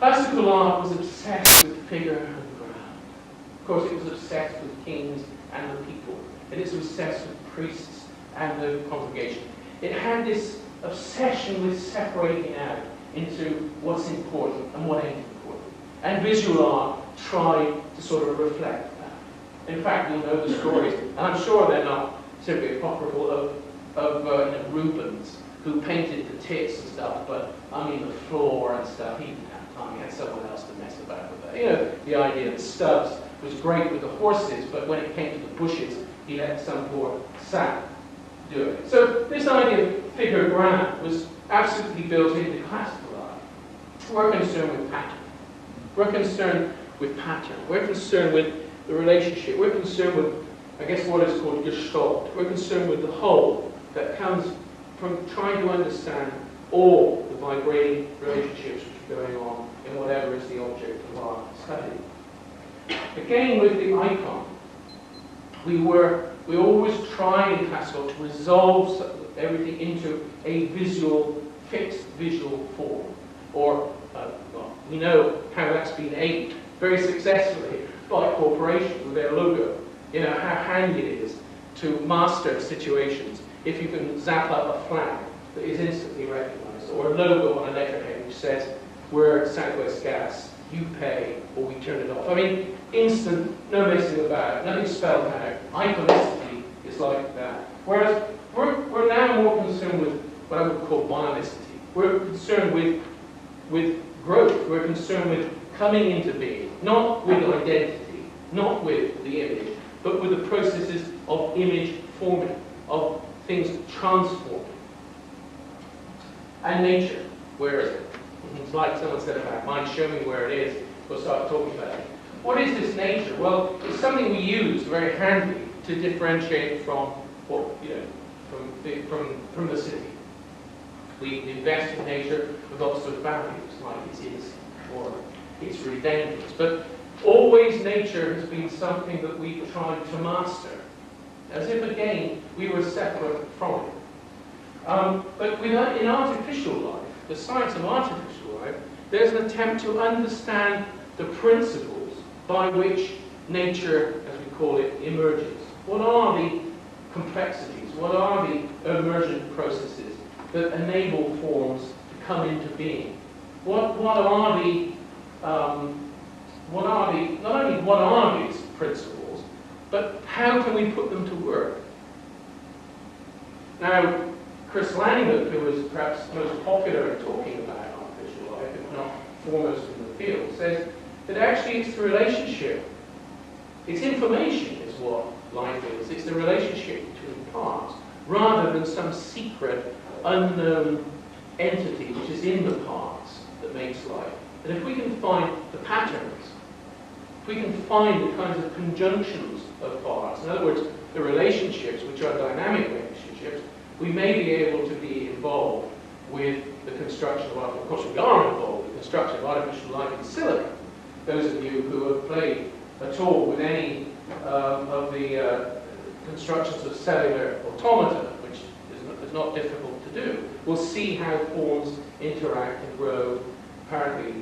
Classical art was obsessed with figure and ground. Of course, it was obsessed with kings and the people. It is obsessed with priests and the congregation. It had this obsession with separating out into what's important and what ain't important. And visual art tried to sort of reflect that. In fact, you'll know the stories, and I'm sure they're not simply apocryphal, of Rubens, who painted the tits and stuff, but I mean the floor and stuff, he didn't have time, he had someone else to mess about with that. You know, the idea that Stubbs was great with the horses, but when it came to the bushes, he let some poor sap do it. So this idea of figure ground was absolutely built into classical art. We're concerned with pattern. We're concerned with pattern. We're concerned with the relationship. We're concerned with, I guess, what is called gestalt. We're concerned with the whole that comes from trying to understand all the vibrating relationships which are going on in whatever is the object of our study. Again, with the icon, we always try in classical to resolve everything into a fixed visual form. Or, well, we know how that's been aimed very successfully by corporations with their logo. You know, how handy it is to master situations if you can zap up a flag that is instantly recognized, or a logo on a letterhead which says, we're Southwest Gas, you pay, or we turn it off. I mean, instant, no messing about, nothing spelled out. Iconicity is like that. Whereas we're now more concerned with what I would call bionicity. We're concerned with growth. We're concerned with coming into being, not with identity, not with the image, but with the processes of image forming, of things transforming. And nature, where is it? It's like someone said about mind, show me where it is, we'll start talking about it. What is this nature? Well, it's something we use very handily to differentiate from what, you know, from the city. We invest in nature with lots of values, like it is, or it's really dangerous. But always nature has been something that we've tried to master, as if, again, we were separate from it. But in artificial life, the science of artificial life, there's an attempt to understand the principles by which nature, as we call it, emerges. What are the complexities? What are the emergent processes that enable forms to come into being? Not only what are these principles, but how can we put them to work? Now, Chris Langdon, who is perhaps most popular in talking about artificial life, if not foremost in the field, says that actually it's the relationship, it's information is what life is. It's the relationship between parts, rather than some secret, unknown entity which is in the parts that makes life. And if we can find the patterns, if we can find the kinds of conjunctions of parts, in other words, the relationships which are dynamic relationships, we may be able to be involved with the construction of artificial, of course we are involved with the construction of artificial life in silico. Those of you who have played at all with any of the constructions of cellular automata, which is not difficult to do, will see how forms interact and grow apparently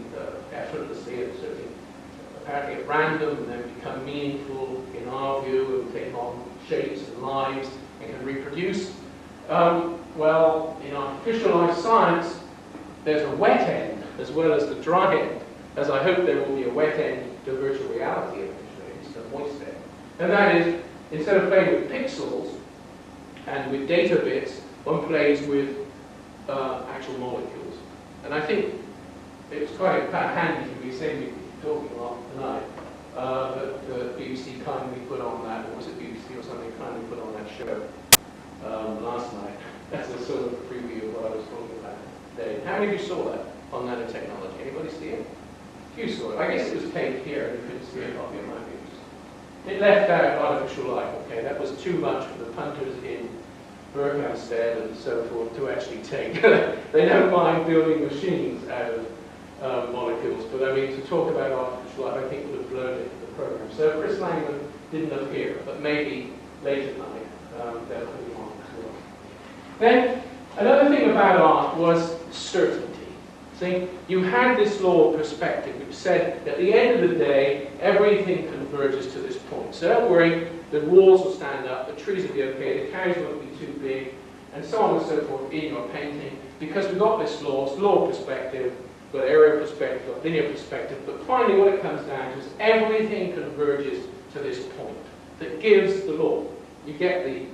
effortlessly, and certainly apparently at random, and then become meaningful in our view, and take on shapes and lives and can reproduce. Well, in artificial life science, there's a wet end as well as the dry end, as I hope there will be a wet end to virtual reality eventually, it's a moist end. And that is, instead of playing with pixels and with data bits, one plays with actual molecules. And I think it's quite handy to be saying we're talking a lot tonight, that the BBC kindly put on that, or was it BBC or something, kindly put on that show last night. That's a sort of preview of what I was talking about today. How many of you saw that on nanotechnology? Anybody see it? Few saw it. I guess it was taped here and you couldn't see a copy of my views. It left out artificial life, okay? That was too much for the punters in Berkhamsted and so forth to actually take. They don't mind building machines out of molecules, but I mean, to talk about artificial life, I think would have blown it, the program. So Chris Langdon didn't appear, but maybe late at night they'll put him on as well. Then, another thing about art was certainty. See, you had this law of perspective which said at the end of the day, everything converges to this point. So don't worry, the walls will stand up, the trees will be okay, the cows won't be too big, and so on and so forth in your painting, because we've got this law, it's law of perspective, got aerial perspective, got linear perspective, but finally what it comes down to is everything converges to this point that gives the law. You get the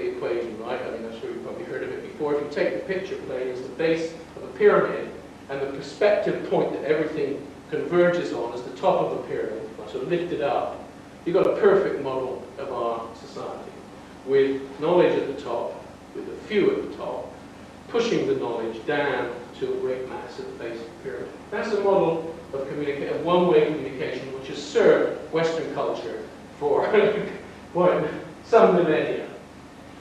equation, right? I mean, I'm sure you've probably heard of it before. If you take the picture plane as the base of a pyramid, and the perspective point that everything converges on is the top of the pyramid, so lift it up, you've got a perfect model of our society, with knowledge at the top, with a few at the top, pushing the knowledge down to a great mass at the base of the pyramid. That's a model of one-way communication which has served Western culture for what, some millennia.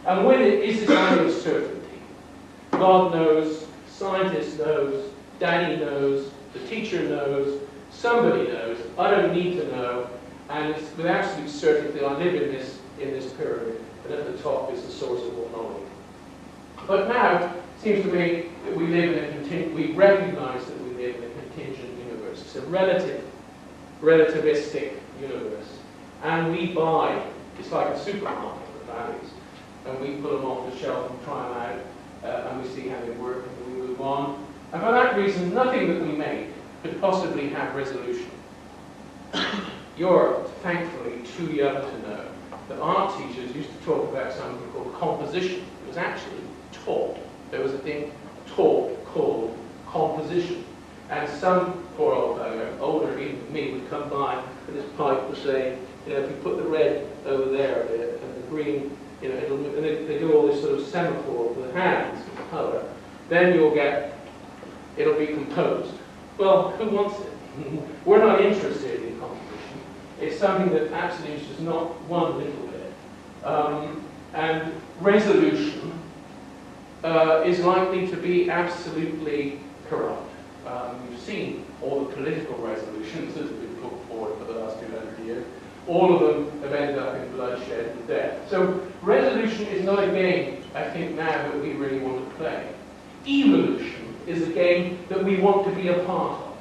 And with it is this idea of certainty. God knows, scientist knows, Daddy knows, the teacher knows, somebody knows, I don't need to know, and it's with absolute certainty I live in this pyramid, and at the top is the source of all knowledge. But now, it seems to me that we live in a we recognize that we live in a contingent universe. It's a relativistic universe. And we buy, it's like a supermarket of values, and we put them off the shelf and try them out, and we see how they work, and we move on. And for that reason, nothing that we make could possibly have resolution. You're thankfully too young to know that art teachers used to talk about something called composition. It was actually taught. There was a thing taught called composition. And some poor old fellow, older even than me, would come by with his pipe and say, you know, if you put the red over there a bit and the green, you know, and they do all this sort of semaphore with the hands of colour, then you'll get, it'll be composed. Well, who wants it? We're not interested in composition. It's something that absolutely is not one little bit. And resolution is likely to be absolutely corrupt. You've seen all the political resolutions that have been put forward for the last 200 years. All of them have ended up in bloodshed and death. So resolution is not a game, I think, now that we really want to play. Evolution is a game that we want to be a part of.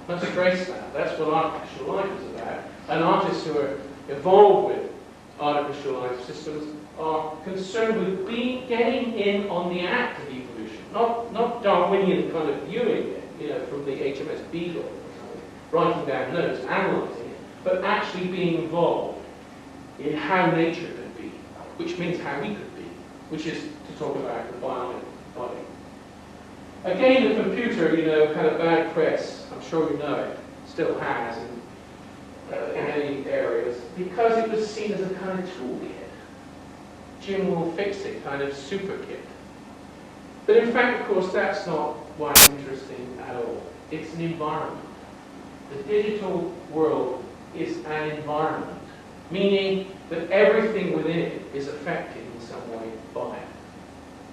Let's trace that. That's what artificial life is about. And artists who are involved with artificial life systems are concerned with getting in on the act of evolution. Not Darwinian kind of viewing it, you know, from the HMS Beagle or something, writing down notes, analysing it, but actually being involved in how nature could be, which means how we could be, which is to talk about the bionic body. Again, the computer, you know, had a bad press. I'm sure you know it. Still has in many areas, because it was seen as a kind of toolkit. Jim will fix it, kind of super kit. But in fact, of course, that's not why it's interesting at all. It's an environment. The digital world is an environment, meaning that everything within it is affected in some way by it.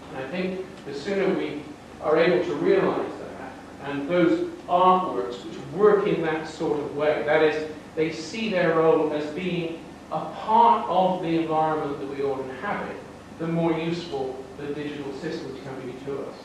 And I think the sooner we are able to realize that, and those artworks which work in that sort of way, that is, they see their role as being a part of the environment that we all inhabit, the more useful the digital systems can be to us.